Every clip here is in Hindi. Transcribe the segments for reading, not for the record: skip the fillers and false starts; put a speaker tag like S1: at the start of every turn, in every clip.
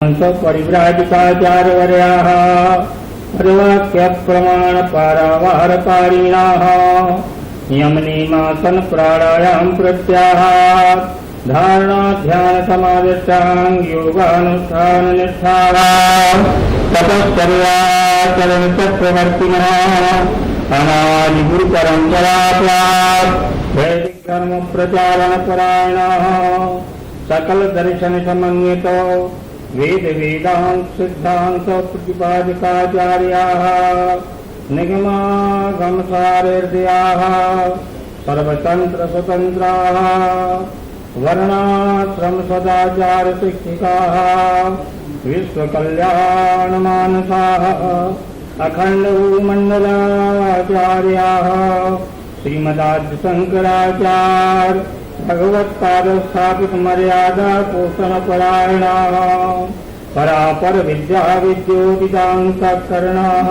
S1: परिव्राजकाचार्यवर्याः सर्ववाक्यप्रमाणपारावारकारिणाः यमनियमासन प्राणायाम प्रत्याहार धारणाध्यानसमाधिष्ठान योगानुष्ठाननिष्ठाः तपश्चर्याचरणचक्रवर्तिनः अनादिगुरुपरम्पराप्राप्त वैदिक धर्म प्रचारणपरायणाः सकल दर्शन समन्वितो वेद वेदांत सिद्धांत प्रतिपादकाचार्याः निगमागमसारहृदयाः सर्वतंत्र स्वतंत्राः वर्णाश्रम सदाचार शिक्षिकाः विश्वकल्याणमानसाः अखंड मंडलाचार्याः श्रीमदाद्य शंकराचार्य भगवत्पाद स्थापित मर्यादा पोषण परायणाः परापर विद्या विद्योदितांतकरणाः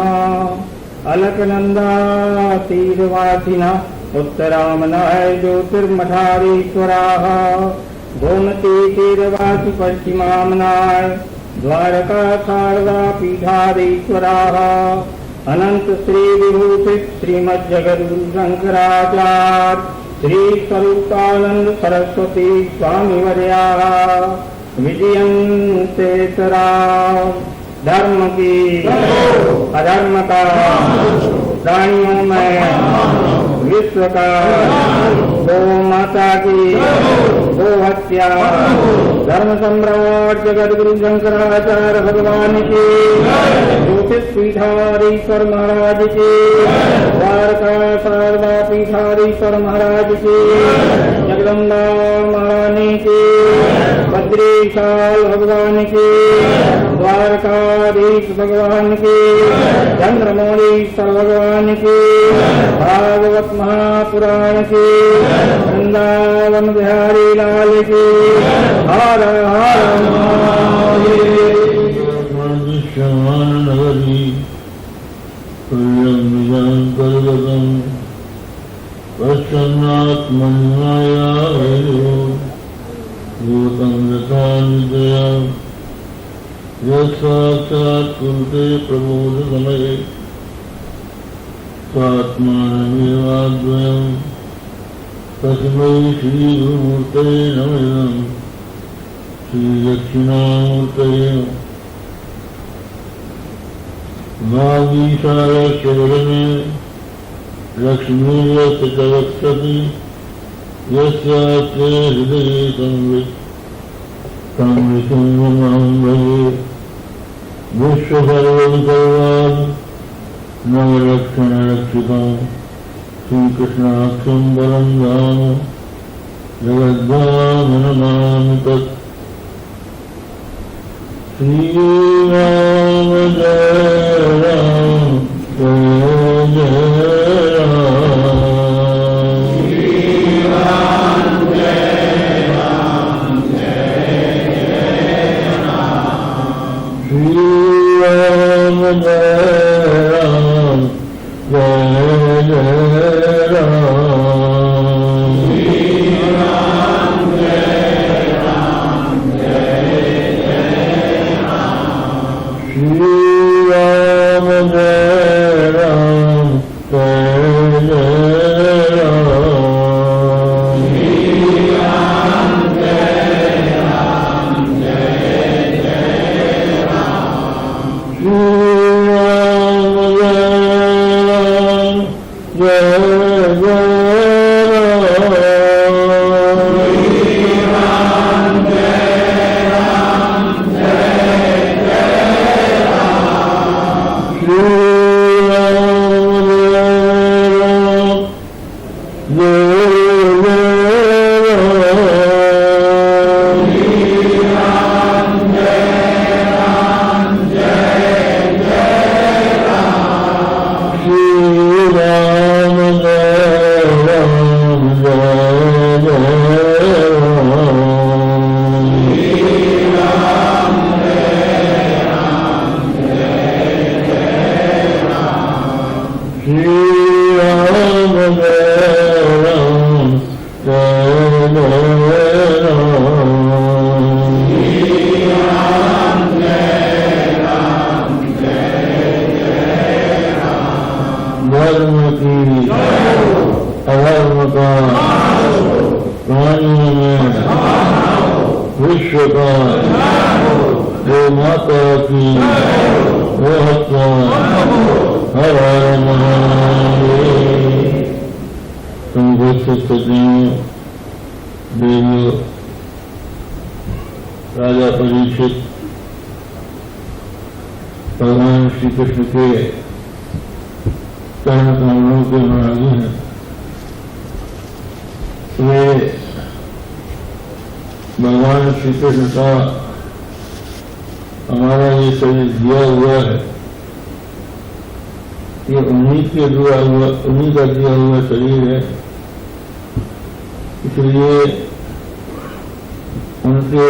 S1: अलकनंदातीरवासिनः उत्तरामनाय ज्योतिर्मठारीश्वराः गोमती तीरवासी पश्चिमामनाय द्वारका शारदा पीठाधीश्वराः अनंत श्री विभूषित श्रीमज्जगद्गुरु शंकराचार्य श्री स्वरूपानंद सरस्वती स्वामी वर्याः विजयन्ते राम धर्म की अधर्म का प्राणियों में विश्व का गौ माता की गो हत्या धर्म सम्राट जगद्गुरु शंकराचार्य भगवान की ज्योतिष पीठाधीश्वर महाराज की द्वारका शारदा पीठाधीश्वर महाराज की जगदम्बा महारानी की बद्रीशाल भगवान की द्वारकाधीश भगवान की चंद्रमौलीश्वर भगवान की भागवत महापुराण की वृंदावन बिहारी लाल की हर हर
S2: साक्षात् कुरुते प्रबोध समये स्वात्मानमेवाद्वयम् तस्मै श्रीगुरुमूर्ते नमः। श्रीदक्षिणामूर्तये वागीशायस्य वदने लक्ष्मीर्यस्य च वक्षति यस्यास्ते हृदये संवितुं भजे विश्वसर्वविकल्पान् नवलक्षणरक्षितं श्रीकृष्णाख्यं वरं धाम जगद्धामनमामि तत्। श्रीराम जय राम जय जय की हर हर महादेव। तुम देख सकते देवियों, राजा परीक्षित भगवान श्री कृष्ण के कर्म कामों के मार्गी हैं। वे भगवान श्री कृष्ण का हमारा ये शरीर दिया हुआ है, ये उन्हीं का दिया हुआ शरीर है। इसलिए उनके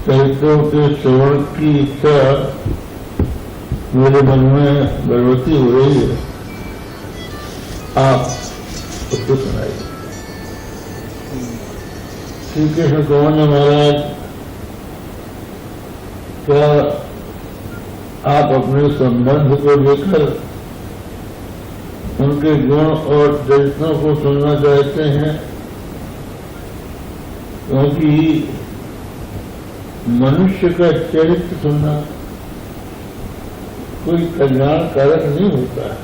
S2: चरित्रों के श्रवण की इच्छा मेरे मन में बलवती हो रही है। आप उसको सुनाइए। श्री कृष्ण कौन है महाराज? क्या आप अपने संबंध को लेकर उनके गुण और चरित्रों को सुनना चाहते हैं? क्योंकि मनुष्य का चरित्र सुनना कोई कल्याणकारक नहीं होता है।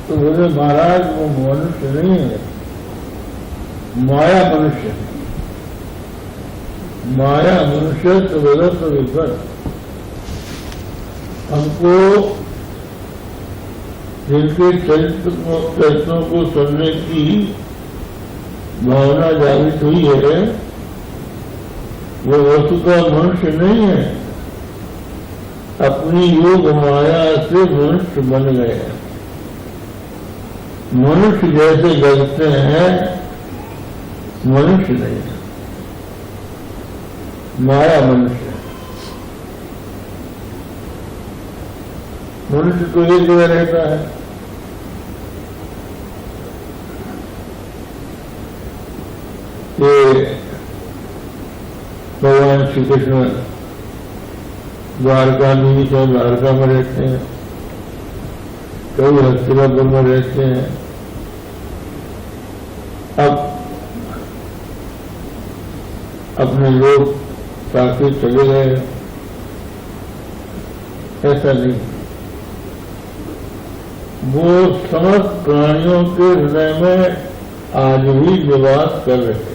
S2: तो बोले महाराज वो मनुष्य नहीं है, माया मनुष्य है। माया मनुष्य तो गलत विफल। हमको जिनके चरित्रों को सुनने की भावना जागृत हुई है, वो वस्तुतः मनुष्य नहीं है, अपनी योग माया से मनुष्य बन गए हैं। मनुष्य जैसे जगते हैं, मनुष्य नहीं है, माया मनुष्य है। मनुष्य तो एक जगह रहता है। ये भगवान श्री कृष्ण द्वारका में तो द्वारका में रहते हैं, कई हस्तिनापुर में रहते हैं। अब अपने लोग काफी चले गए, ऐसा नहीं। वो समस्त प्राणियों के हृदय में आज भी निवास कर रहे हैं।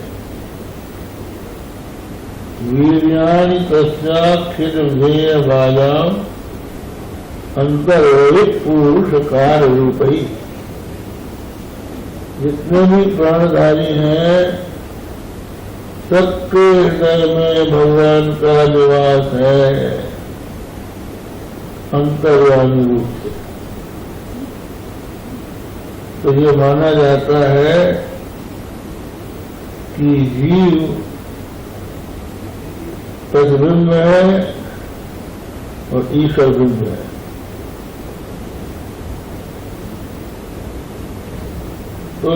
S2: वीर्याणि तस्याखिलभेय बालाम अंतर्वेद पुरुषकार रूप ही। जितने भी प्राणधारी हैं, सबके हृदय में भगवान का निवास है, अंतर्यामी रूप से। तो ये माना जाता है कि जीव प्रतिबिंब है और ईश्वर बिंब है। तो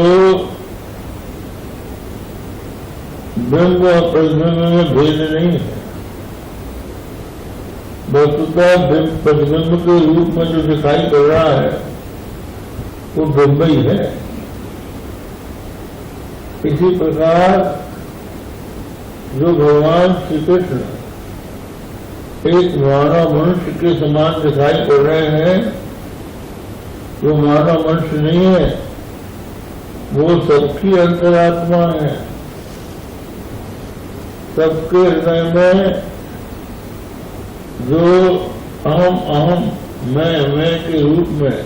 S2: बिंब और प्रतिबिंब में भेद नहीं है। वस्तुतः प्रतिबिंब के रूप में जो दिखाई पड़ रहा है वो बिंब ही है। इसी प्रकार जो भगवान श्री कृष्ण एक मानव मनुष्य के समान दिखाई पड़ रहे हैं, वो मानव मनुष्य नहीं है, वो सबकी अंतरात्मा है। सबके हृदय में जो अहम मैं के रूप में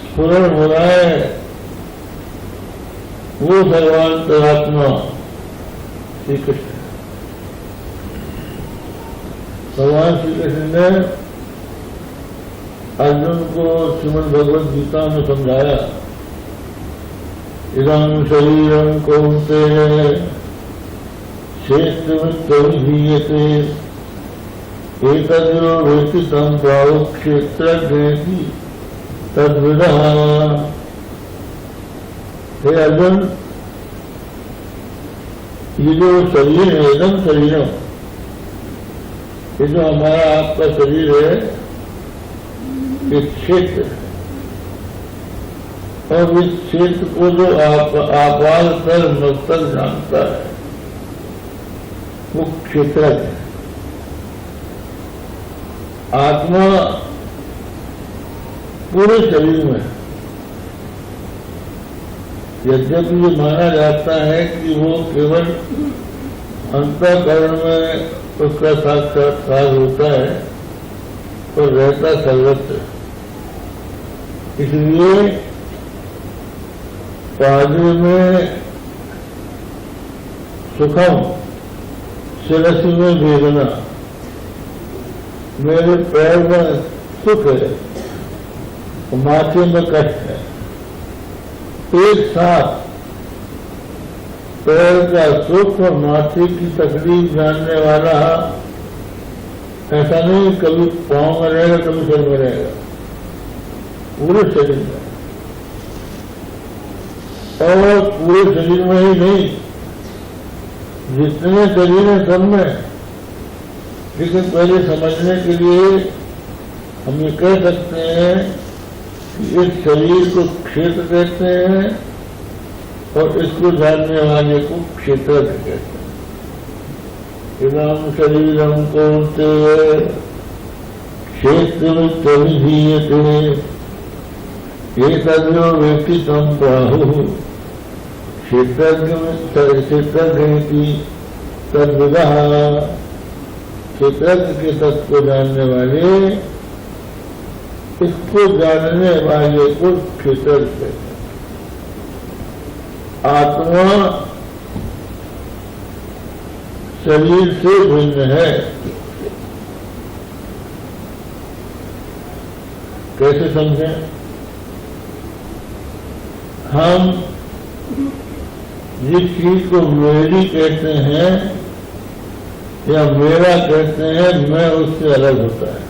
S2: स्फुरण हो रहा है, वो सर्वांतरात्मा श्री कृष्ण। भगवान श्री कृष्ण ने अर्जुन को श्रीमद् भगवद गीता में समझाया, इदं शरीरं कौन्तेय क्षेत्रमित्यभिधीयते एतद्यो वेत्ति तं प्राहुः क्षेत्रज्ञेति तद्विदः। हे अर्जुन, ये जो शरीर है, एकदम शरीरम, ये जो हमारा आपका शरीर है, ये क्षेत्र है। और इस क्षेत्र को जो आपाल कर मस्तक जानता है, वो क्षेत्रज्ञ है। आत्मा पूरे शरीर में है। यद्यपि ये माना जाता है कि वो केवल अंतःकरण में उसका साक्षात्कार होता है और रहता सर्वत्र। इसलिए पादे में सुखम शिरसी में वेदना, मेरे पैर में सुख है, माथे में कष्ट है। एक साथ पैर का सुख और माथे की तकलीफ जानने वाला ऐसा नहीं कभी पांव में रहेगा कभी सिर में रहेगा, पूरे शरीर में। और पूरे शरीर में ही नहीं, जितने शरीर है सब में। लेकिन पहले समझने के लिए हम ये कह सकते हैं कि इस शरीर को क्षेत्र कहते हैं और इसको जानने वाले को क्षेत्रज्ञ कहते हैं। इदं शरीरं कौन्तेय क्षेत्रमित्यभिधीयते एतद्यो वेत्ति तं प्राहुः क्षेत्रज्ञ तद्विदः। क्षेत्रज्ञ के तत्व को जानने वाले, इसको जानने वाले को क्षेत्रज्ञ कहते हैं। आत्मा शरीर से भिन्न है। कैसे समझें? हम जिस चीज को मेरी कहते हैं या मेरा कहते हैं, मैं उससे अलग होता है।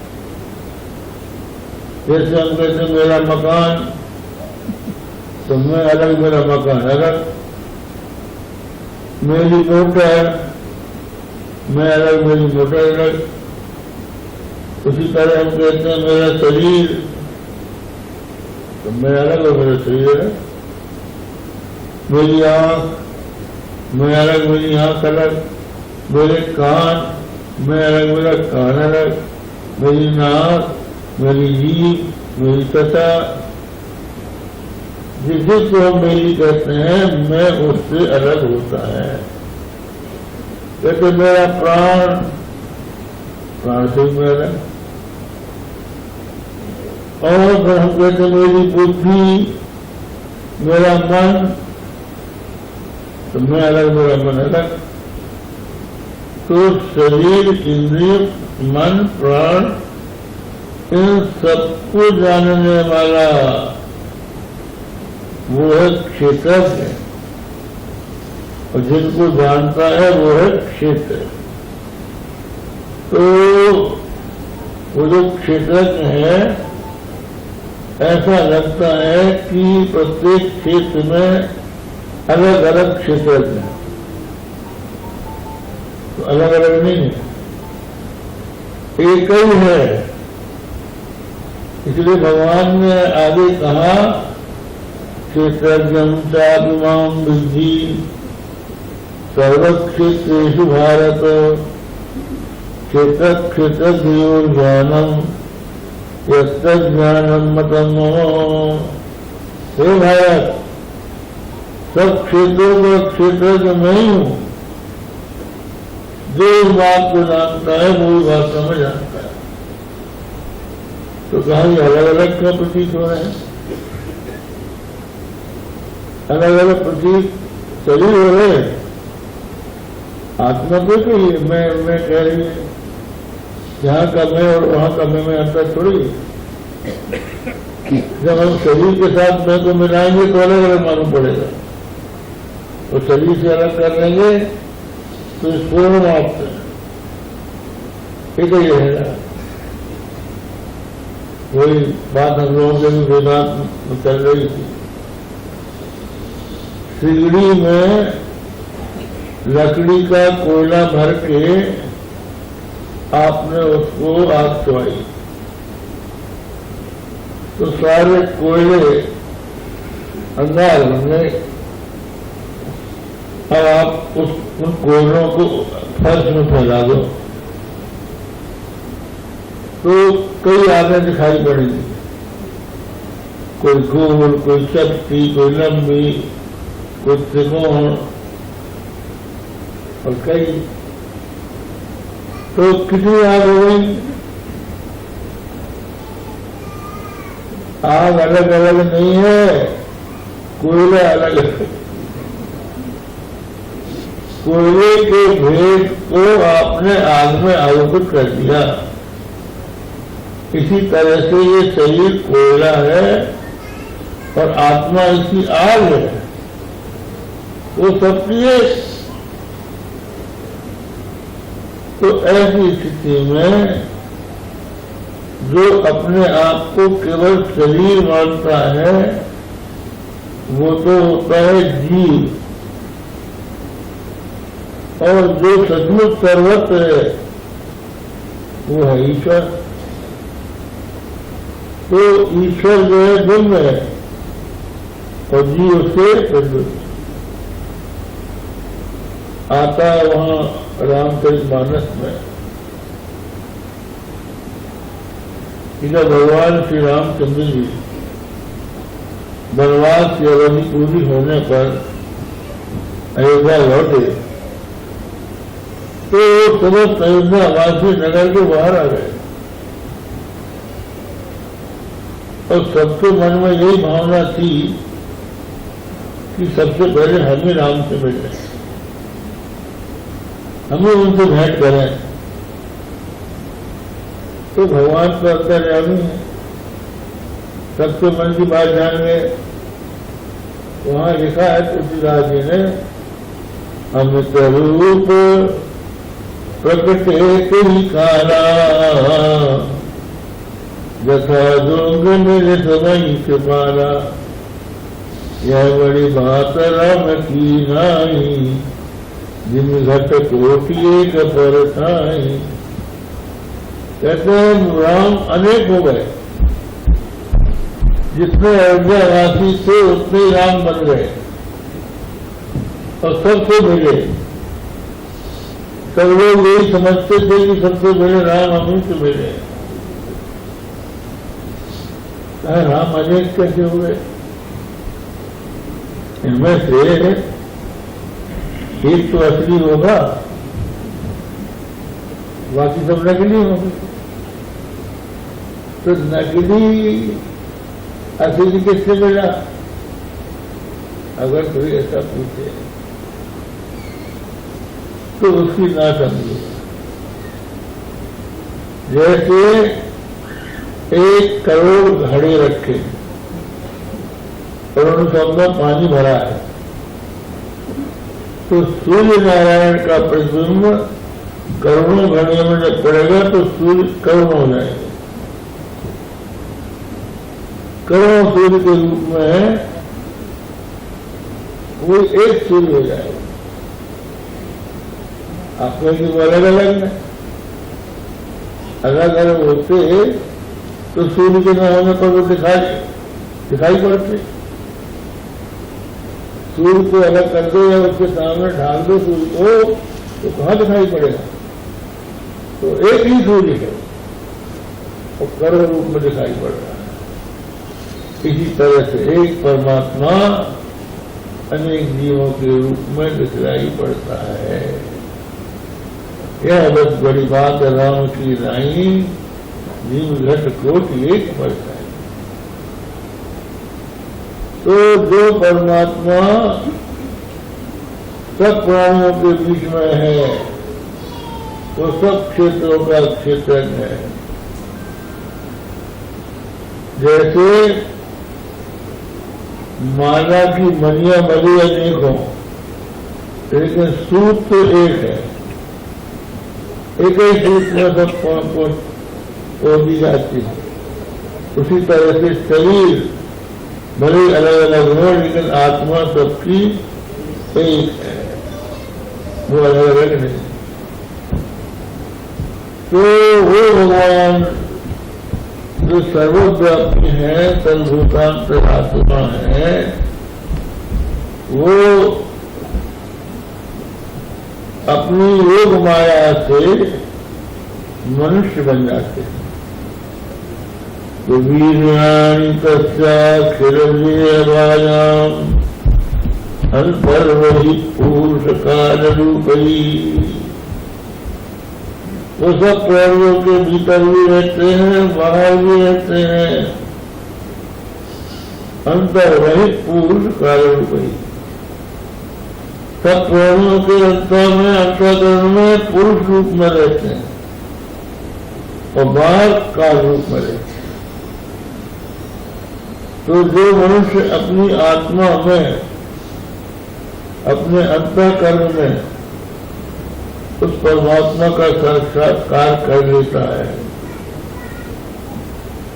S2: जैसे हम कहते हैं मेरा मकान, तो मैं अलग, मेरा मकान अलग। मेरी मोटर, मैं अलग, मेरी मोटर अलग। उसी तरह हम कहते हैं मेरा शरीर, तो मैं अलग और मेरा शरीर अलग। मेरी आंख, मैं अलग, मेरी आंख अलग। मेरे कान, मैं अलग, मेरा कान अलग। मेरी नाक, मेरी जीभ, मेरी त्वचा, जिसको हम मेरी कहते हैं, मैं उससे अलग होता है। जैसे मेरा प्राण, प्राण से मैं अलग। और हम कहते हैं मेरी बुद्धि, मेरा मन, तो मैं अलग, मेरा मन अलग। तो शरीर, इंद्रिय, मन, प्राण, इन सबको जानने वाला वो है क्षेत्रज्ञ, और जिनको जानता है वो है क्षेत्र। तो वो जो क्षेत्रज्ञ है, ऐसा लगता है कि प्रत्येक क्षेत्र में अलग अलग क्षेत्रज्ञ हैं, तो अलग अलग नहीं है, एक ही है। इसलिए भगवान ने आगे कहा क्षेत्रज्ञं चाभिमां विद्धि सर्वक्षेत्रेषु भारत क्षेत्रज्ञयोर्ज्ञानम् यत्तज्ज्ञानं मतं मम। हे भारत, सब क्षेत्रों का क्षेत्रज्ञ मैं ही हूं। जो इस बात को जानता है वो बात समझ जानता है। तो कहा ये अलग अलग क्या प्रतीत हो रहे हैं? अलग अलग प्रतीत शरीर हो रहे हैं। आत्मा को कही मैं कह रही है, यहाँ का मैं और वहां का मैं अंतर थोड़ी। जब हम शरीर के साथ मैं को मिलाएंगे तो अलग अलग मालूम पड़ेगा, और शरीर से अलग कर लेंगे तो पूर्ण मात्र एक ही रहेगा। वही बात हम लोगों के भी वेदांत में चल रही थी। सिगड़ी में लकड़ी का कोयला भर के आपने उसको आग चुवाई, तो सारे कोयले अंगार बन गए। अब आप उन कोयलों को फर्श में फैला दो तो कई आगे दिखाई पड़ेगी, कोई गोल, कोई चपटी, कोई लंबी, कोई त्रिकोण और कई। तो कितनी आग हो गई? आग अलग अलग नहीं है, कोयले अलग अलग। कोयले के भेद को आपने आग में आरोपित कर दिया। इसी तरह से ये शरीर कोयला है और आत्मा इसकी आग है। वो सबकी है। तो ऐसी स्थिति में जो अपने आप को केवल शरीर मानता है वो तो होता है जीव, और जो सचमुच सर्वत्र है वो है ईश्वर। तो ईश्वर जो है ब्रह्म है और जीव से प्रद्युत आता है। वहां रामचरितमानस में इधर भगवान श्री रामचंद्र जी वनवास की अवधि पूरी होने पर अयोध्या लौटे तो समस्त अयोध्यावासी नगर के बाहर आ गए और सबके मन में यही भावना थी कि सबसे पहले हम ही राम से मिले, हमें उनसे भेंट करें। तो भगवान तो अंतर्यामी है, सबके मन की बात जान गए। वहां लिखा है तुलसीदास जी ने, अमृत रूप प्रकटे कई काला, जथा दुर्ग मेरे समय कृपाला, यह बड़ी बात राम की नाई, जिन घट कोटि एक परछाई। कहते हैं राम अनेक हो गए, जितने अयोध्यावासी थे उतने राम बन गए और सबसे मिले। सब लोग यही समझते थे कि सबसे पहले राम हमें से मिले। राम अनेक कैसे हो गए? इनमें से एक तो असली होगा, बाकी सब नकली होंगे। तो नकली असली किससे मिला? अगर कोई ऐसा पूछे तो उसकी ना समझो। जैसे 1 करोड़ घड़े रखे और उन सब में पानी भरा है, तो सूर्य नारायण का प्रतिबिंब करोड़ों घड़े में जब पड़ेगा तो सूर्य करोड़ हो जाएगा। करोड़ों सूर्य के रूप में है, वो एक सूर्य हो जाएगा। आप कहेंगे वो अलग अलग है, अलग अलग होते तो सूर्य के न होने पर वो दिखाई पड़ते। सूर्य को अलग कर दो या उसके सामने ढाल दो सूर्य को, तो कहां दिखाई पड़ेगा? तो एक ही सूर्य है और करोड़ रूप में दिखाई पड़ रहा है। इसी तरह से एक परमात्मा अनेक जीवों के रूप में दिखलाई पड़ता है। यह बस बड़ी बात है राम की नाई, जीव घट कोटि एक पड़ता है। तो जो परमात्मा सब प्राणियों के बीच में है वो सब क्षेत्रों का क्षेत्रज्ञ है। जैसे माला की मनिया मली अनेक हो, लेकिन सूत तो एक है, एक ही सूत में सब पौधी जाती है। उसी तरह से शरीर भले अलग अलग हो, लेकिन आत्मा सबकी एक है, वो अलग अलग नहीं। तो वो भगवान जो सर्वव्यापी है, सर्वभूतांतरात्मा है, वो अपनी योग माया से मनुष्य बन जाते हैं। तो वीर्याणि तस्याक्षरव्ययवायाम अंतर्वहि पुरुष काल रूपी। वो सब प्राणियों के भीतर भी रहते हैं, बाहर भी रहते हैं। अंतर्वहि पुरुष काल रूपी। सब प्राणियों के अंतःकरण में पुरुष रूप में रहते हैं और बाहर काल रूप में रहते हैं। तो जो मनुष्य अपनी आत्मा में, अपने अंतःकरण में उस परमात्मा का साक्षात्कार कर लेता है,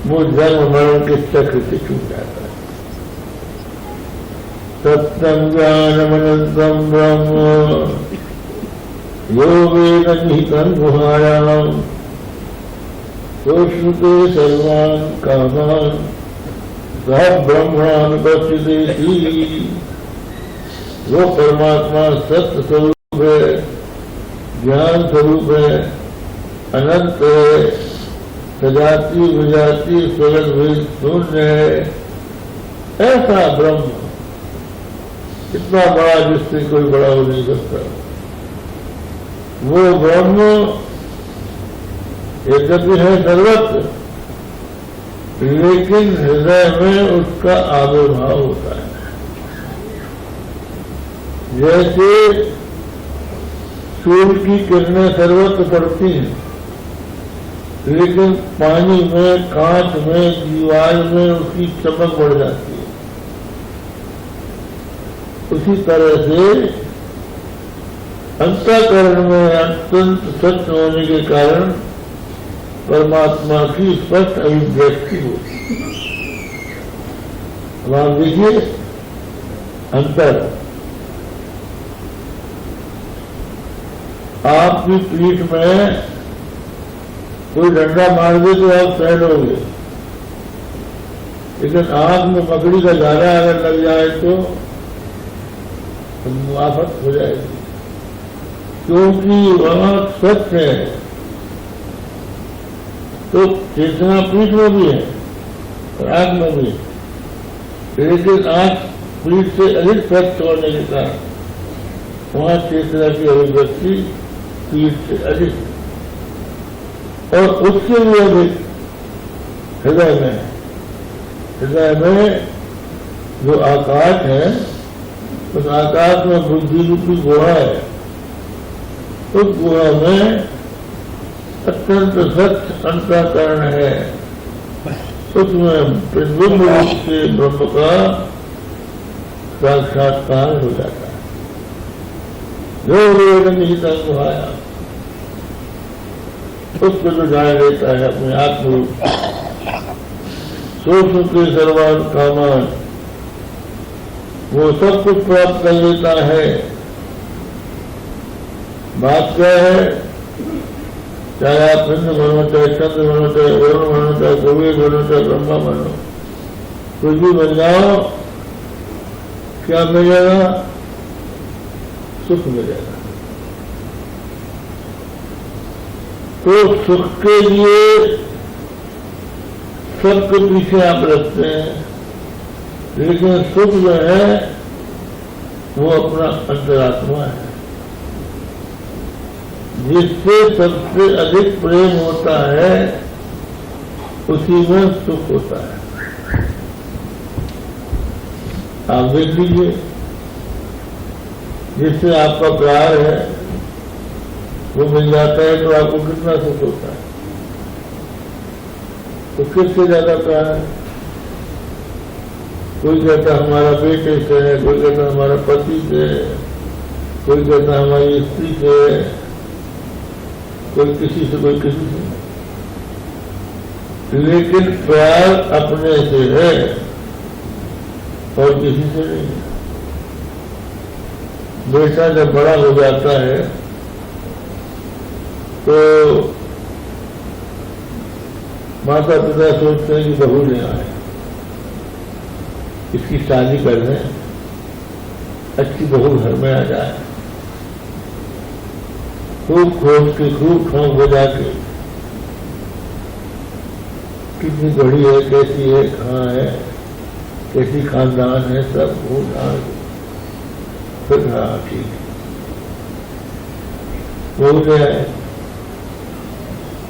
S2: वो जन्म मरण के चक्र से छूट जाता है। सत्यम ज्ञानमनंतम ब्रह्म यो वेद निहितं गुहायाम सोश्रुते सर्वान् कामान् सह ब्रह्मान् पश्यति। वो परमात्मा सत्य स्वरूप है, ज्ञान स्वरूप है, अनंत है, सजाती विजाती स्वगत भेद शून्य है। ऐसा ब्रह्म इतना बड़ा जिससे कोई बड़ा हो नहीं सकता। वो ब्रह्म यद्यपि है सर्वत्र, लेकिन हृदय में उसका आविर्भाव होता है। जैसे सूर्य की किरणें सर्वत्र पड़ती हैं, लेकिन पानी में, कांच में, दीवार में उसकी चमक बढ़ जाती है। उसी तरह से अंतःकरण में अत्यंत सत्य होने के कारण परमात्मा की स्पष्ट अभिव्यक्ति होती है। अब आप देखिए अंतर, आपकी पीठ में कोई डंडा मार दे तो आप सहलोगे, लेकिन आंख में मकड़ी का धारा अगर लग जाए तो मुआफत हो जाएगी, क्योंकि वहां सत्य है। तो चेतना पीठ में भी है और आंख में भी है, लेकिन आंख पीठ से अधिक सत्य होने के कारण वहां चेतना की अभिव्यक्ति पीठ से अधिक, और उससे भी अधिक हृदय में। हृदय में जो आकाश है, उस आकाश में बुद्धि रूपी गुहा है। उस गुहा में अत्यंत सत्य अंतःकरण है, उसमें प्रतिबिंब रूप से ब्रह्म का साक्षात्कार हो जाता है। जो वेद निहितं गुहायाम, उसको जो जान लेता है अपने आत्मरूप, सोचते सर्वान कामान, वो सब कुछ प्राप्त कर लेता है। बात क्या है, चाहे आप इंद्र बनो, चाहे चंद्र बनो, चाहे वरुण बनो, चाहे कुबेर बनो, चाहे ब्रह्मा बनो, कुछ भी बन जाओ, क्या मिलेगा? सुख मिलेगा। तो सुख के लिए सबके पीछे आप रखते हैं, लेकिन सुख जो है वो अपना अंतरात्मा है, जिससे सबसे अधिक प्रेम होता है उसी में सुख होता है। आप देख लीजिए, जिससे आपका प्यार है वो मिल जाता है तो आपको कितना सुख होता है। तो किससे ज्यादा प्यार है? कोई कहता हमारा बेटे से है, कोई कहता हमारा पति से, कोई कहता हमारी स्त्री से, कोई किसी से, कोई किसी से, लेकिन प्यार अपने से है और किसी से नहीं है। बेटा जब बड़ा हो जाता है तो माता पिता सोचते हैं कि बहू ले आए, इसकी शादी कर दें, अच्छी बहू घर में आ जाए। खूब खोज के, खूब ठोंक बजा के, कितनी बड़ी है, कैसी है, कहाँ है, कैसी खानदान है, सब वो जान फिर हाँ ठीक है हो गया।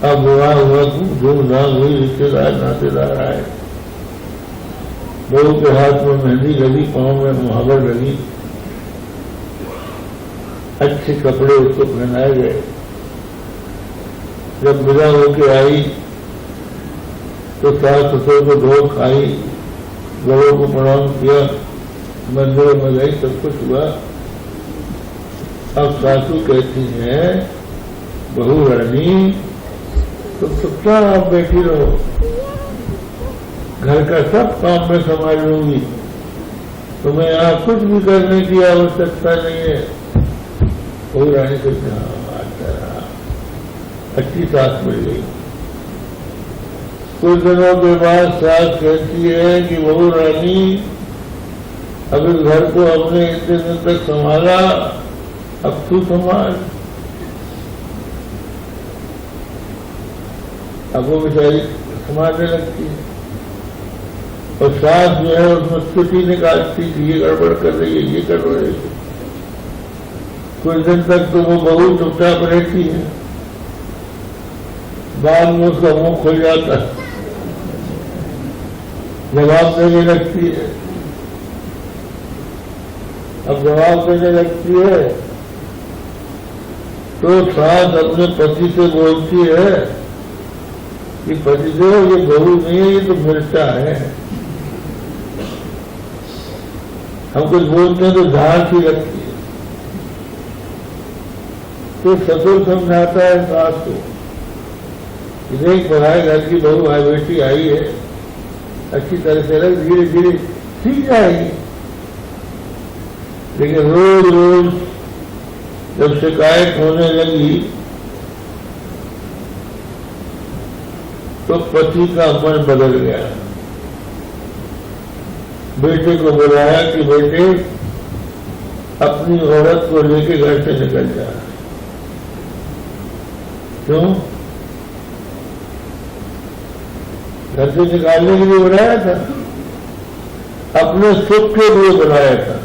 S2: अब विवाह हुआ, धूमधाम हुई, रिश्तेदार नातेदार आए, बहू के हाथ में मेहंदी लगी, पाँव में मुहावर लगी, अच्छे कपड़े उसको पहनाए गए। जब विदा होके आई तो सास ससुर को धो खाई, बड़ों को प्रणाम किया, मंदिर में गई, सब कुछ हुआ। अब सासू कहती है, बहू रानी तो चुपचाप बैठी रहो, घर का सब काम में संभाल लूंगी, तुम्हें यहाँ कुछ भी करने की आवश्यकता नहीं है। बहू रानी से अच्छी सास मिल गई। कुछ दिनों के बाद सास कहती है कि बहू रानी अब इस घर को हमने इतने दिन तक संभाला, अब तू संभाल। अब वो बेचारी संभालने लगती है और सास जो है उसमें स्थिति निकालती कि ये गड़बड़ कर रही है, ये कर रही है। कुछ दिन तक तो वो बहू चुपचाप रहती है, बाद में उसका मुंह खुल जाता है, जवाब देने लगती है। अब जवाब देने लगती है तो सास अपने पति से बोलती है कि पति जो ये बहू नहीं है, ये तो मिर्चा है। हम कुछ बोलते हैं तो झाड़ सी लगती है। तो ससुर समझाता है सास को, देख पढ़ाए घर की बहू भाई बेटी आई है, अच्छी तरह से रख, धीरे धीरे सीख जाएगी। लेकिन रोज रोज जब शिकायत होने लगी तो पति का मन बदल गया। बेटे को बुलाया कि बेटे अपनी औरत को लेके घर से निकल जा। क्यों? घर से निकालने के लिए बुलाया था, अपने सुख के लिए बुलाया था।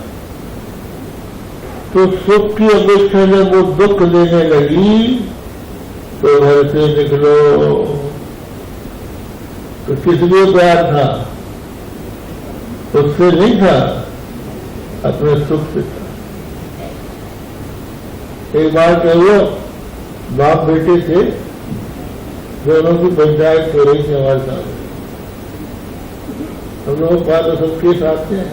S2: तो सुख की अपेक्षा जब वो दुख देने लगी तो घर से निकलो। तो किस लिए प्यार था? उससे नहीं था, अपने सुख से था। एक बार कहो, बाप बेटे थे, दोनों की पंचायत हो रही थी हमारे सामने। हम लोग पास तो सबके साथ हैं।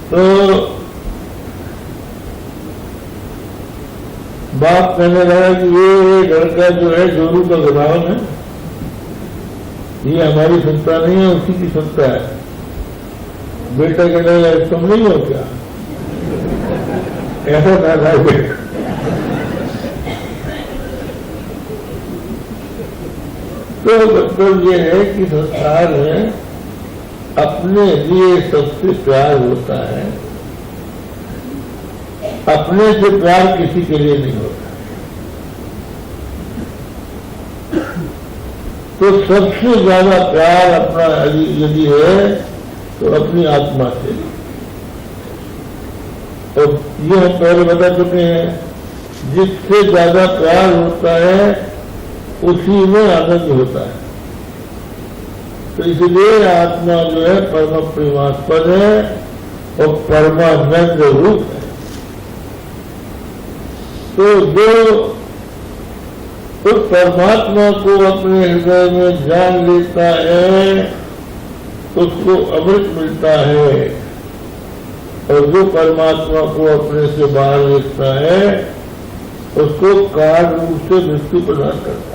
S2: तो बाप कहने लगा कि ये लड़का जो है जोरू का गुलाम है, ये हमारी सुनता नहीं है, उसी की सुनता है। बेटा कहने लगा तुम नहीं हो क्या? ऐसा था बेटा। तो मतलब ये है कि संसार में अपने लिए सबसे प्यार होता है, अपने से प्यार किसी के लिए नहीं होता। तो सबसे ज्यादा प्यार अपना यदि है तो अपनी आत्मा से। और ये हम पहले बता चुके हैं, जिससे ज्यादा प्यार होता है उसी में आनंद होता है। तो इसलिए आत्मा जो है परम प्रेमास्पद है और परमानंद रूप है। तो जो उस परमात्मा को अपने हृदय में जान लेता है उसको अमृत मिलता है, और जो परमात्मा को अपने से बाहर देखता है उसको काल रूप से मृत्यु प्रदान करता है।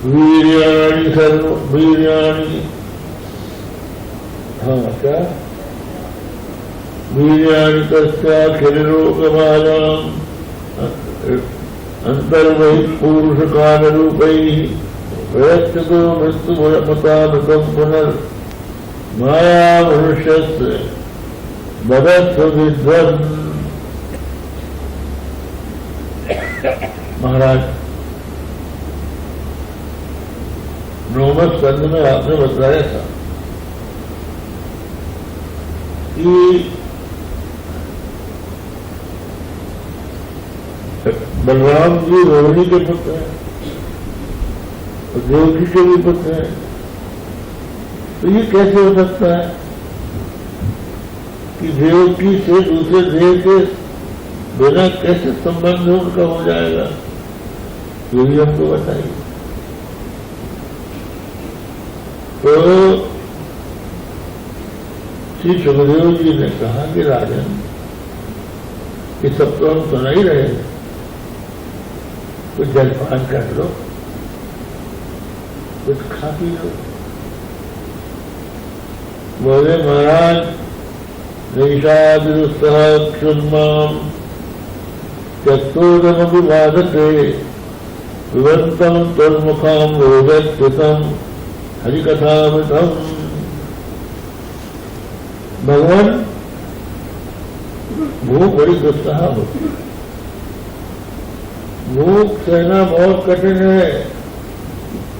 S2: वीर्याणि सर्व वीर्याणि, हाँ क्या? वीर्याणि तस्याखिल लोकमायाम अंतर्वहित पुरुष काल रूपैः प्रयच्छतो मृत्युमतामृतम् पुनर् माया मनुष्यस्य भरत विध्वं महाराज, नौमत स्कंद में आपने बताया था कि बलराम जी रोहिणी के पुत्र हैं और देवकी के भी पुत्र हैं, तो ये कैसे हो सकता है कि देवकी से दूसरे देव के बिना कैसे संबंध उनका हो जाएगा, ये भी हमको बताइए। तो श्री सुखदेव जी ने कहा कि राजन, ये सब तो हम सुना ही रहे हैं, कुछ जलपान कर लो, कुछ खा पी लो। बोले महाराज, नैषादुत्साह क्षुन्माम त्यक्तोदमभिवादते विवंतम तन्मुखाम रोगस्थितम हरिकथामृतम। भगवान, भूख बड़ी दुस्सह होती है, भूख सहना बहुत कठिन है,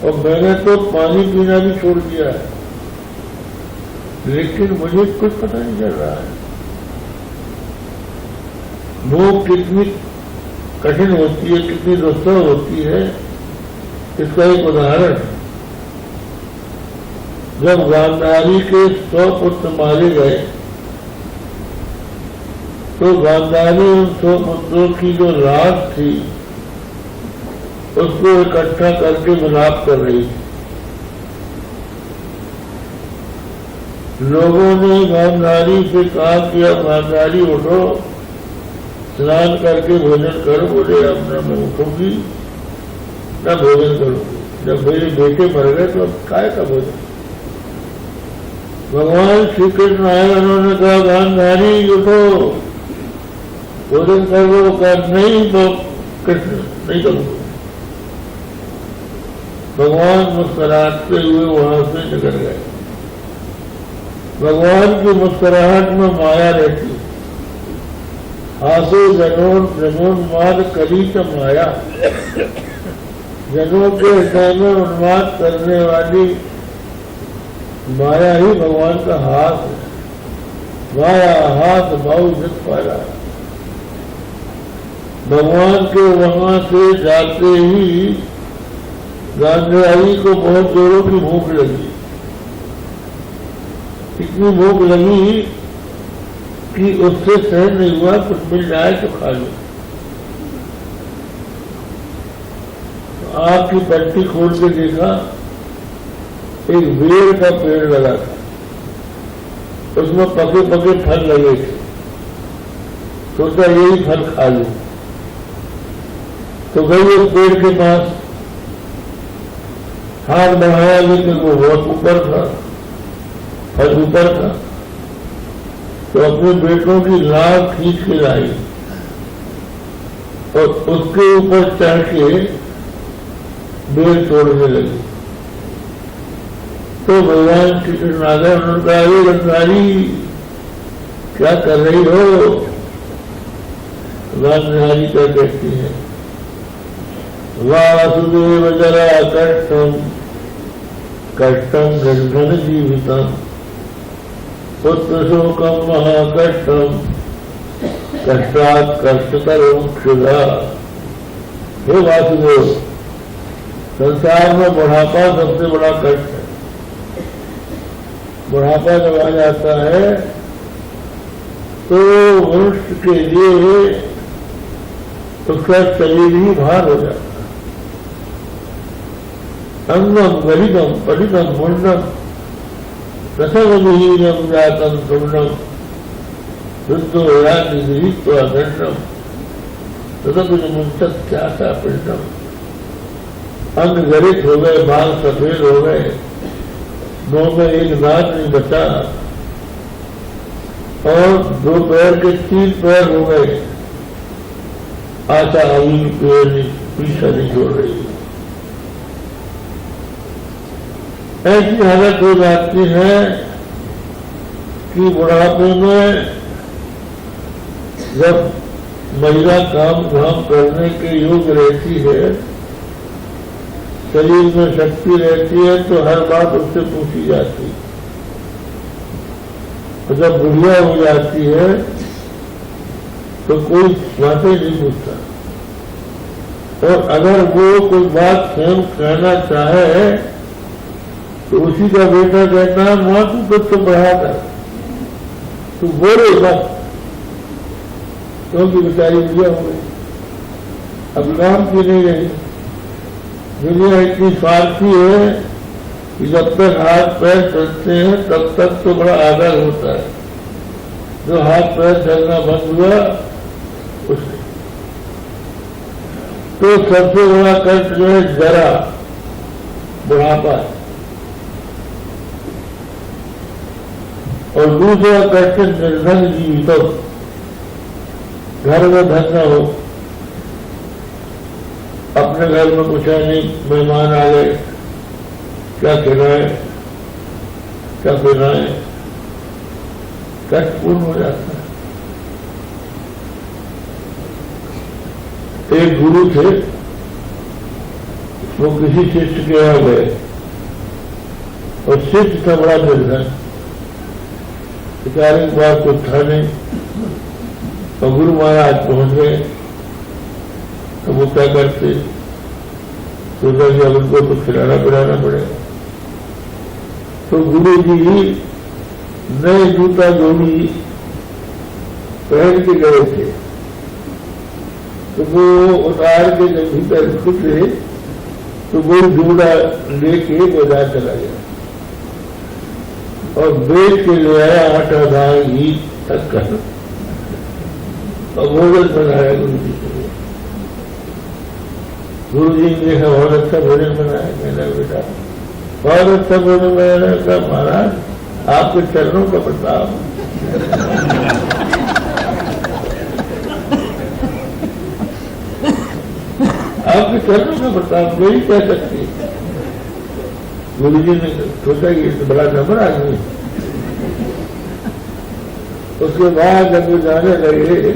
S2: और मैंने तो पानी पीना भी छोड़ दिया है, लेकिन मुझे कुछ पता नहीं चल रहा है भूख कितनी कठिन होती है, कितनी दुस्सह होती है। इसका एक उदाहरण, जब गांधारी के 100 पुत्र मारे गए तो गांधारी उन 100 पुत्रों की जो लाश थी उसको इकट्ठा करके मिलाप कर रही थी। लोगों ने गांधारी से कहा कि अब गांधारी उठो, स्नान करके भोजन करो। बोले अब न मैं उठूंगी न भोजन करूंगी, जब मेरे बेटे मर गए तो अब काय का भोजन। भगवान श्री कृष्ण आए, उन्होंने कहा गांधारी उठो, भोजन करो। कर नहीं तो कृष्ण नहीं करूंगा। भगवान मुस्कुराते हुए वहां से निकल गए। भगवान की मुस्कुराहट में माया रहती है। हासो जनोन जनोन्माद कली च माया, जनों के हृदय में उन्माद करने वाली माया ही भगवान का हाथ है। माया हाथ भाव जित पाया। भगवान के वहां से जाते ही गांधारी को बहुत जोरों की भूख लगी। इतनी भूख लगी कि उससे सहन नहीं हुआ, कुछ मिल जाए तो खा लो। तो आग की पट्टी खोल के देखा, एक बेर का पेड़ लगा था, उसमें पके पके फल लगे थे। सोचा यही फल खा लूं। तो गई उस पेड़ के पास, हाथ बढ़ाया लेकिन वो बहुत ऊपर था, फल ऊपर था। तो अपने बेटों की लाभ खींच के लाई और उसके ऊपर चढ़ के बेल तोड़ने लगी। तो भगवान श्री कृष्ण आ गए। उन्होंने कहा, ये गांधारी क्या कर रही हो? गांधारी क्या कहती है, वासुदेव जरा कष्टम कष्टम गंधन जीवितम पुत्र शोकम महाकष्टम कष्टात् कष्टतरम क्षुधा। हे वासुदेव, संसार में बुढ़ापा सबसे बड़ा कष्ट है। बुढ़ापा जब आ जाता है तो मनुष्य के लिए उसका शरीर ही भार हो जाता है। अंगम गलितम पलितम मुंडम रसवहीनम जातम सुवर्णम वृद्धो याति गृहीत्वा दंडम तदपि मुंसत क्या पिंडम। अंग गलित हो गए, बाल सफेद हो गए, मुंह में एक दांत नहीं बचा, और 2 पैर के 3 पैर हो गए। आशा अभी पीछा नहीं छोड़ रही। ऐसी हालत हो जाती है कि बुढ़ापे में जब महिला काम धाम करने के योग्य रहती है, शरीर में शक्ति रहती है, तो हर बात उससे पूछी जाती है। और जब बुढ़िया हो जाती है तो कोई बातें नहीं पूछता। और अगर वो कोई बात स्वयं कहना चाहे तो उसी का बेटा कहता है, मां तू कुछ तो बढ़ा कर, तू बोले बस, क्योंकि बेचारी बुढ़िया हो गई, अब काम की नहीं रही। दुनिया इतनी स्वार्थी है कि जब तक हाथ पैर चलते हैं तब तक तो बड़ा आदर होता है, जो हाथ पैर चलना बंद हुआ उसने तो सबसे बड़ा कष्ट जो है जरा, बुढ़ापा है। और दूसरा कष्ट निर्धन जीवित, घर में धन न हो, अपने घर में कुछ है नहीं, मेहमान आ गए, क्या खिलाए क्या पिलाए, कष्टपूर्ण हो जाता है। एक गुरु थे, वो किसी शिष्य के यहाँ गए और शिष्य था बड़ा निर्धन, बेचारे के पास कुछ था नहीं, और गुरु महाराज पहुंच गए। तो वो क्या करते, सोचा कि अब उनको कुछ खिलाना पिलाना पड़ेगा। तो गुरु जी नए जूता जोड़ी पहन के गए थे, तो वो उतार के जब भीतर खुले तो वो जूड़ा लेके बाजार चला गया और बेच के ले आया आटा दाल घी तक कर, और भोजन बनाया गुरु जी के लिए। गुरु जी ने देखा बहुत अच्छा भोजन बनाया, कहना बेटा बहुत अच्छा भोजन बनाया। कहा महाराज आपके चरणों का प्रताप, आपके चरणों का प्रताप, यही कह सकती। गुरु जी ने सोचा कि तो बड़ा नंबर आदमी। उसके बाद जब वो जाने लगे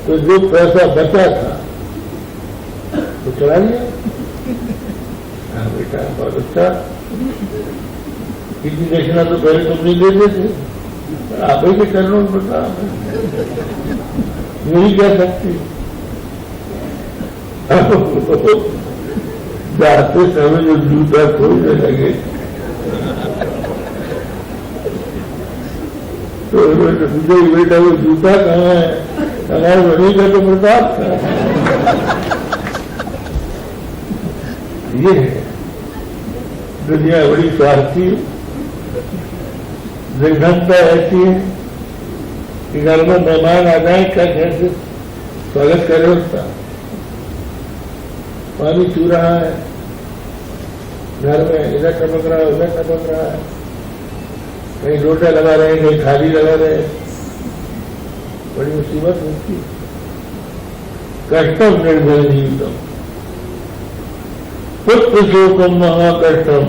S2: तो जो पैसा बचा था तो चला लिया। हाँ बेटा बहुत अच्छा, इतनी दक्षिणा तो पहले तुम नहीं देते थे, आप ही के चरणों में प्रताप यही कह सकती। जाते समय जो जूता खोलने लगे तो मुझे बेटा वो जूता कहाँ है, हमारे वही का तो प्रताप था। ये है दुनिया बड़ी स्वार्थी, निर्धनता ऐसी है कि घर में मेहमान आ जाए क्या कैसे स्वागत करे उसका। पानी छू रहा है घर में, इधर टपक रहा है उधर टपक रहा है, कहीं लोटा लगा रहे कहीं थाली लगा रहे, बड़ी मुसीबत होती। कष्टम निर्धन जीवितम पुत्र शोकम महाकष्टम।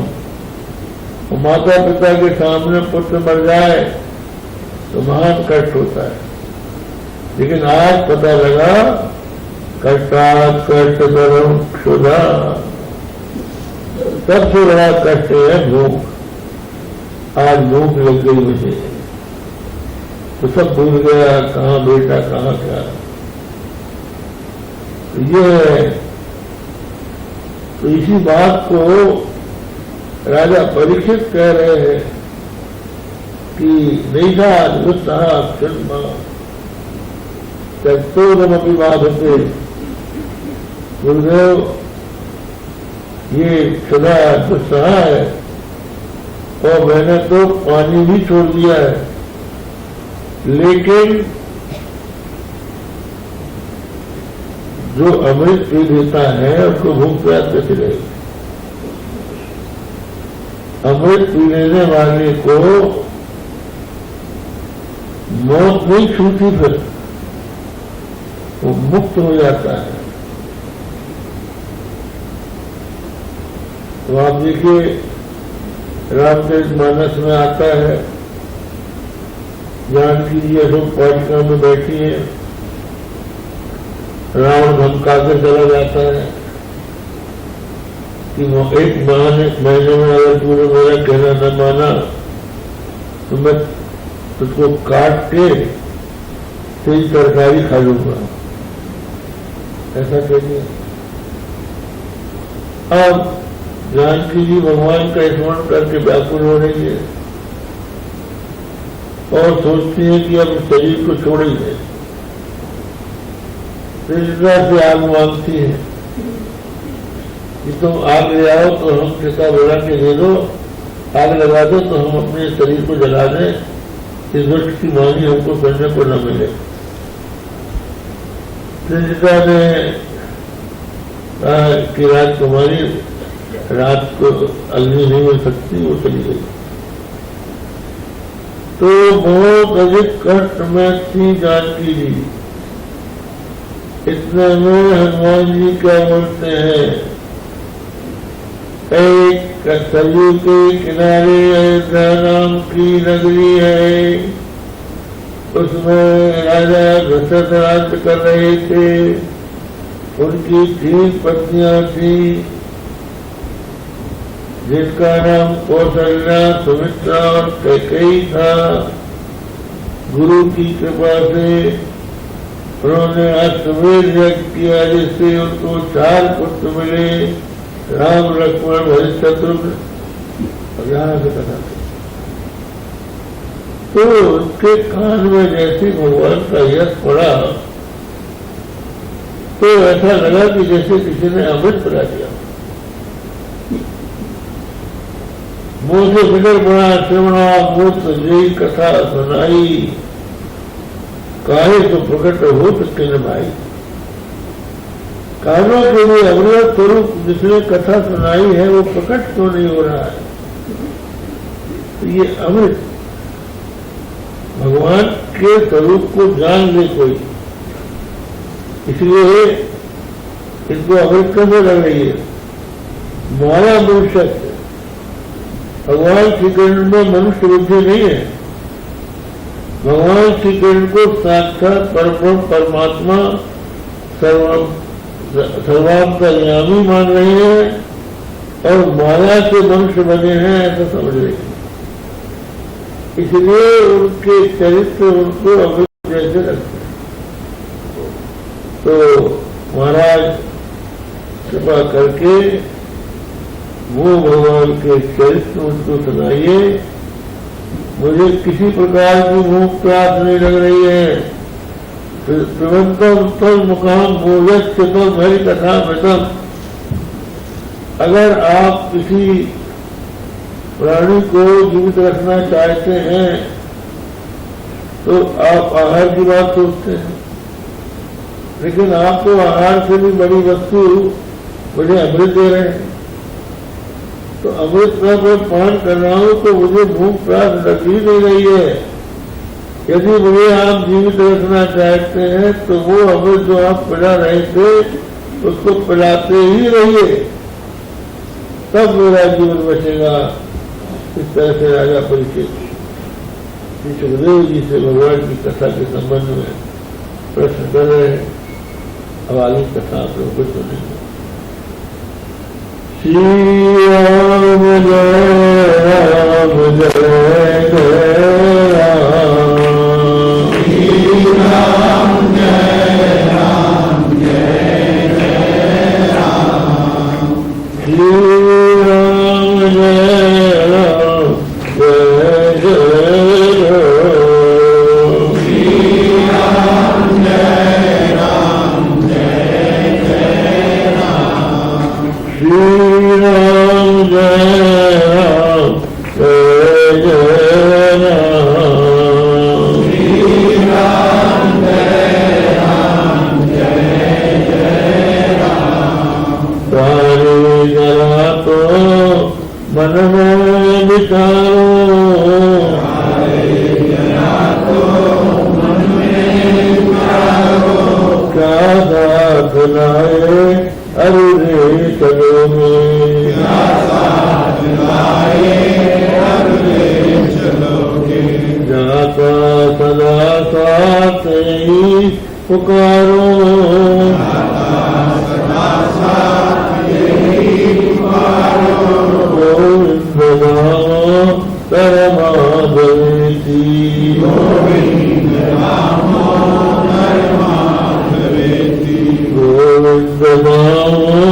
S2: माता पिता के सामने पुत्र मर जाए तो महान कष्ट होता है, लेकिन आज पता लगा कष्टात् कष्टतरं क्षुधा, सबसे बड़ा कष्ट है भूख। आज भूख लग गई मुझे तो सब भूल गया, कहाँ बेटा कहाँ क्या। ये है, तो इसी बात को राजा परीक्षित कह रहे हैं कि नैषाद उत्साह क्षुद्मा त्यक्तोदमपि बाधते। गुरुदेव ये क्षुधा दुस्सह है और मैंने तो पानी भी छोड़ दिया है, लेकिन जो अमृत पी लेता है उसको भूख प्यास कैसे रहेगी। अमृत पी लेने वाले को मौत नहीं छूती, फिर वो मुक्त हो जाता है। तो आप देखिए रामचरित मानस में आता है, जानकी जी अशोक वाटिका में बैठी है, रावण धमका के चला जाता है कि एक महीने में अगर तूने मेरा कहना न माना तो मैं तुझको काट के तेरी तरकारी खा लूंगा, ऐसा कह दिया। अब जानकी जी भगवान का स्मरण करके व्याकुल हो रही है और सोचती है कि अब शरीर को छोड़ेंगे, कृष्णा से आग मांगती है कि तुम आग ले आओ तो हम चिता बना के दे दो, आग लगा दो तो हम अपने शरीर को जला दें, इस दुष्ट की वाणी हमको करने को न मिले। कृष्णा ने कहा कि राजकुमारी रात को अग्नि नहीं मिल सकती, वो चली गई। तो बहुत अधिक कष्ट में थी जानकी जी। इतने में हनुमान जी क्या बोलते हैं, एक सरयू के किनारे अयोध्या नाम की नगरी है, उसमें राजा दशरथ राज्य कर रहे थे, उनकी 3 पत्नियां थी जिनका नाम कौशल्या, सुमित्रा और कैकेयी था। गुरु की कृपा से उन्होंने अश्वमेध यज्ञ किया जिससे उनको 4 पुत्र मिले, राम, लक्ष्मण, भरत, शत्रुघ्न। और यहाँ से कथा तो उनके कान में जैसे भगवान का यश पड़ा तो ऐसा लगा कि जैसे किसी ने अमृत पिला दिया। मुझे फिकर बड़ा श्रवणा मूत जय कथा सुनाई, काहे तो प्रकट हो किन भाई। कानों के लिए अमृत स्वरूप जिसने कथा सुनाई है वो प्रकट क्यों नहीं हो रहा है। तो ये अमृत भगवान के स्वरूप को जान ले कोई, इसलिए इनको अमृत कैसे लग रही है। माया मनुष्य, भगवान श्री कृष्ण में मनुष्य बुद्धि नहीं है। भगवान श्री कृष्ण को साक्षात परब्रह्म परमात्मा सर्वांतर्यामी मान रहे हैं और माया से मनुष्य बने हैं ऐसा समझ रहे हैं। इसलिए उनके चरित्र उनको अमृत जैसे लगते हैं। तो महाराज कृपा करके वो भगवान के चरित्र उनको सुनाइए। मुझे किसी प्रकार की भूख प्यास नहीं लग रही है। पिबंतम तल मुकाम भोजत चितम हरि कथा मृतम। अगर आप किसी प्राणी को जीवित रखना चाहते हैं तो आप आहार की बात सोचते हैं, लेकिन आप तो आहार से भी बड़ी वस्तु मुझे अमृत दे रहे हैं। तो अमृत में मैं पान कर रहा हूं तो मुझे भूख प्यास लग ही नहीं रही है। यदि मुझे आप जीवित रखना चाहते हैं तो वो अमृत जो आप पिला रहे थे उसको पिलाते ही रहिए, तब मेरा जीवन बचेगा। इस तरह से राजा परीक्षित सुखदेव जी से भगवान की कथा के संबंध में प्रश्न कर रहे हैं। अब आगे कथा आप लोगों को सुनेंगे। श्री राम जय राम जय जय राम, श्री राम जय राम जय जय राम, श्री राम जय राम जय जय राम, श्री राम जय राम जय जय राम, श्री राम जय राम जय जय राम, श्री राम जय राम जय जय राम। सारे जरा तो मन में विचारो, सारे जरा तो मन में विचारो, क्या साथ लाए अरे चलो में, क्या साथ लाए अरे चलोगे। जाता सदा साथ ही पुकारो गोविंद परमाधवेति गोविंद परमाधवेति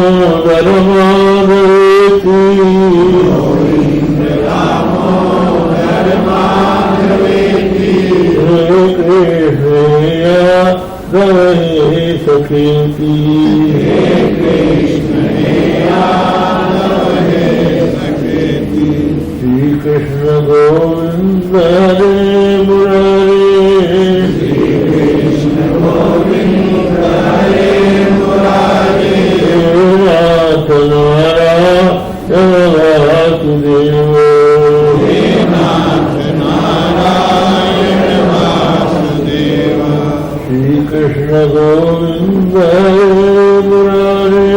S2: गए सखेती श्री कृष्ण गोविंद हरे मुरारे नाथ नारायण वासुदेव श्री कृष्ण गोविंद हरे मुरारे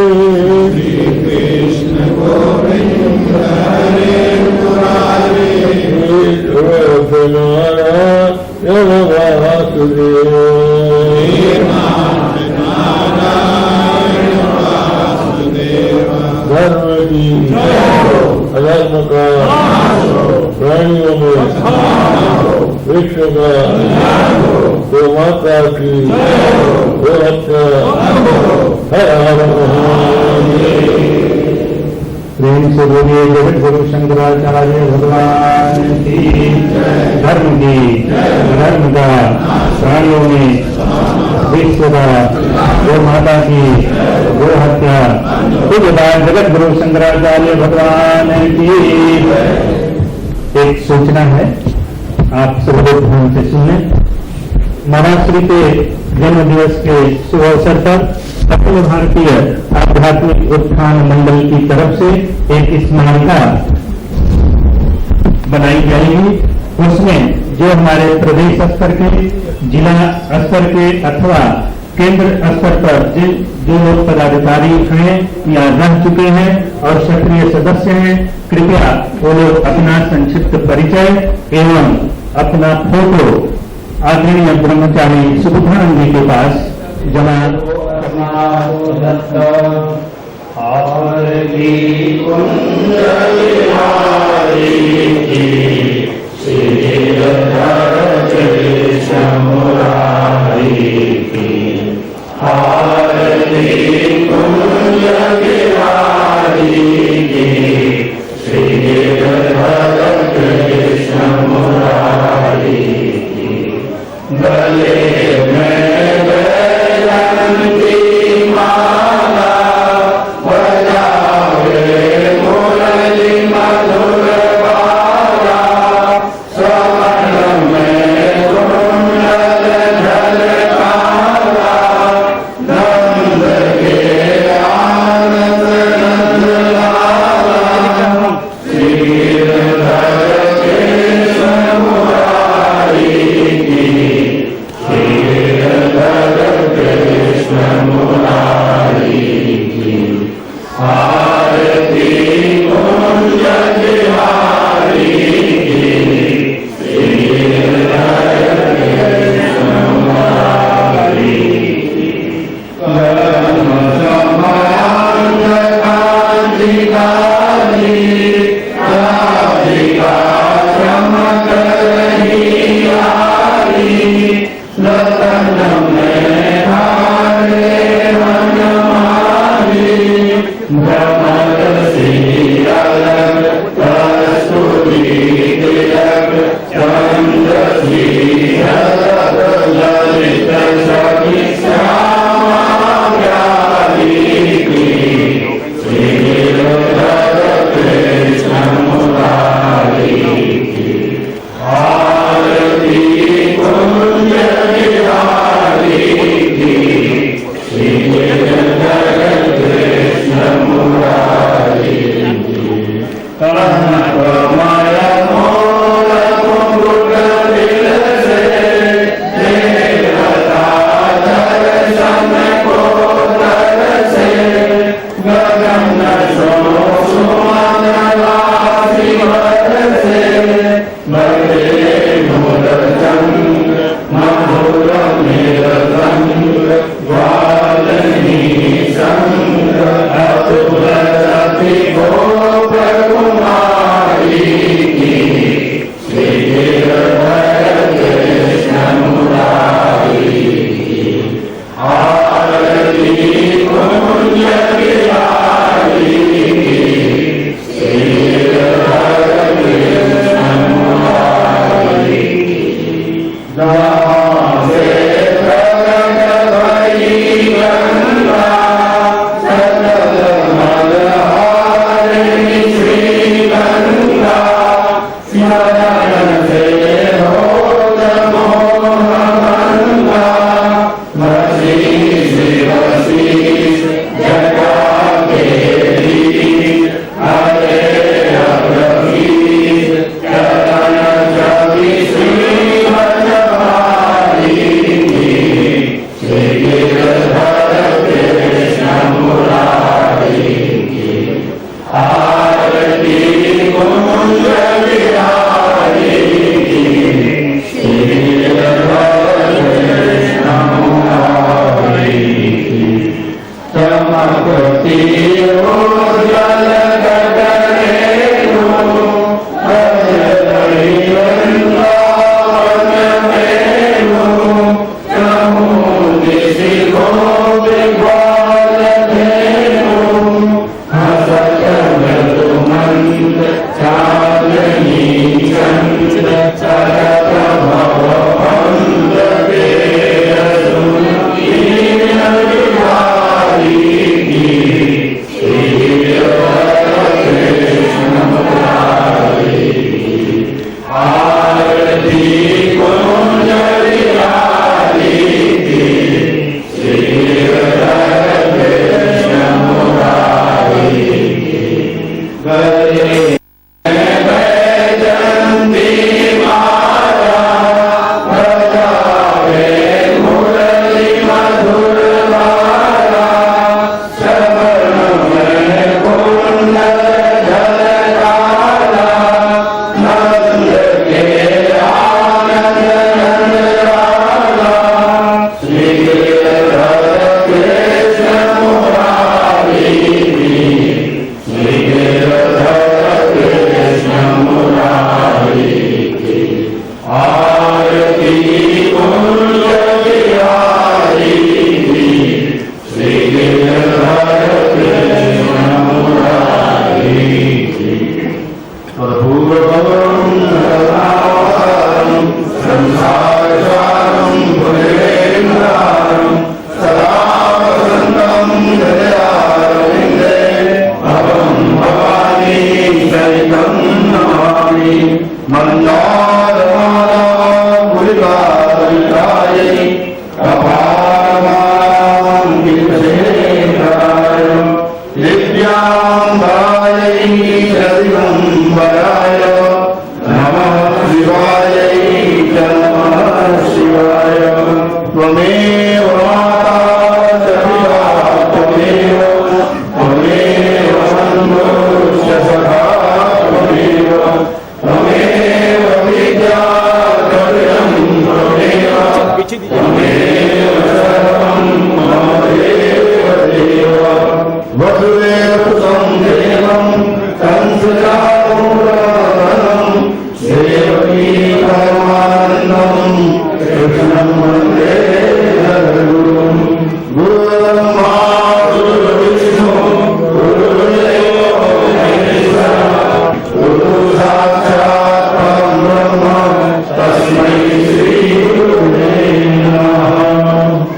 S2: नारायण वासुदेव धर्म की अधर्म का प्राणियों में विश्व का गो माता की गो हत्या हर हर महादेव।
S1: प्रेम से बोलिए जगत गुरु शंकराचार्य भगवान की धर्म की धर्म का प्राणियों में विश्व का गो माता की गो हत्या तुझदार जगत गुरु शंकराचार्य भगवान की। एक सूचना है, आप सब लोग ध्यान से सुने। महाराज श्री के जन्म दिवस के शुभ अवसर पर अखिल भारतीय आध्यात्मिक उत्थान मंडल की तरफ से एक स्मारिका बनाई जाएगी। उसमें जो हमारे प्रदेश स्तर के, जिला स्तर के अथवा केंद्र स्तर पर जो लोग पदाधिकारी हैं या रह चुके हैं और सक्रिय सदस्य हैं, कृपया वो लोग अपना संक्षिप्त परिचय एवं अपना फोटो आदरणीय ब्रह्मचारी सुबुधानंद जी के पास जमा
S2: नंद के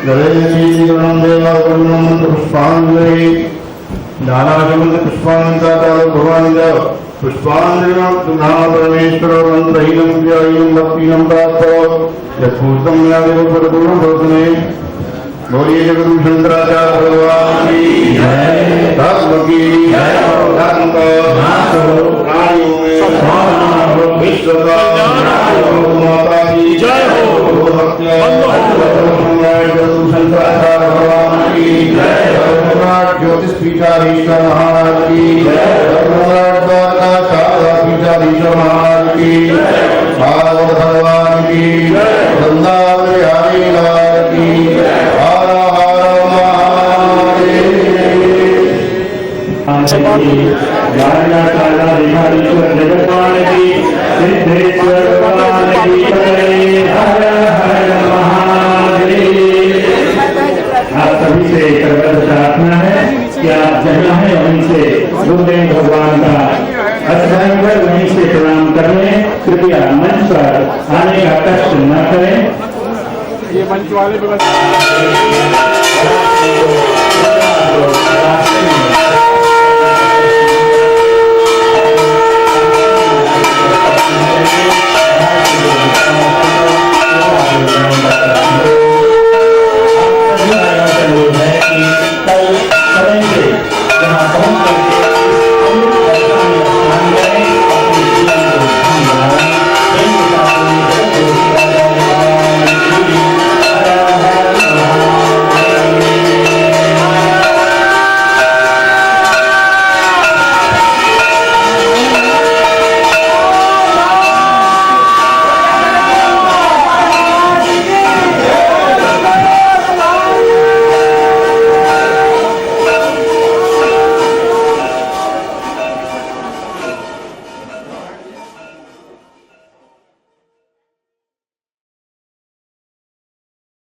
S3: गणेशीकरणं देवाकरणं पुष्पाञ्जलि दानाशमन्त पुष्पाञ्जलि भगवान् पुष्पाञ्जलिं परमेश्वर मंत्रहीनं व्यायं भक्तिनं प्राप्त यत्पूर्तं यादेव परिपूर्णं भवतु बोलिए जगदगुरु शंकराचार्य भगवान की जय। धर्म की जय। धर्म का प्राणियों में विश्व का माता की जय हो। जगदगुरु शंकराचार्य भगवान की जय। ज्योतिष पीठाधीश्वर महाराज की जय। पीठाधीश्वर महाराज की भागवत भगवान की वृंदावन बिहारी लाल की
S1: जगतपाल की सिद्धेश्वर भगवान की जय। हर हर महादेव। आप सभी से करबद्ध प्रार्थना है कि आप जहाँ है वहीं से गुरुदेव भगवान का स्मरण कर वहीं से प्रणाम कर लें। कृपया मंच पर आने का कष्ट न करें।
S4: ये मंच वाले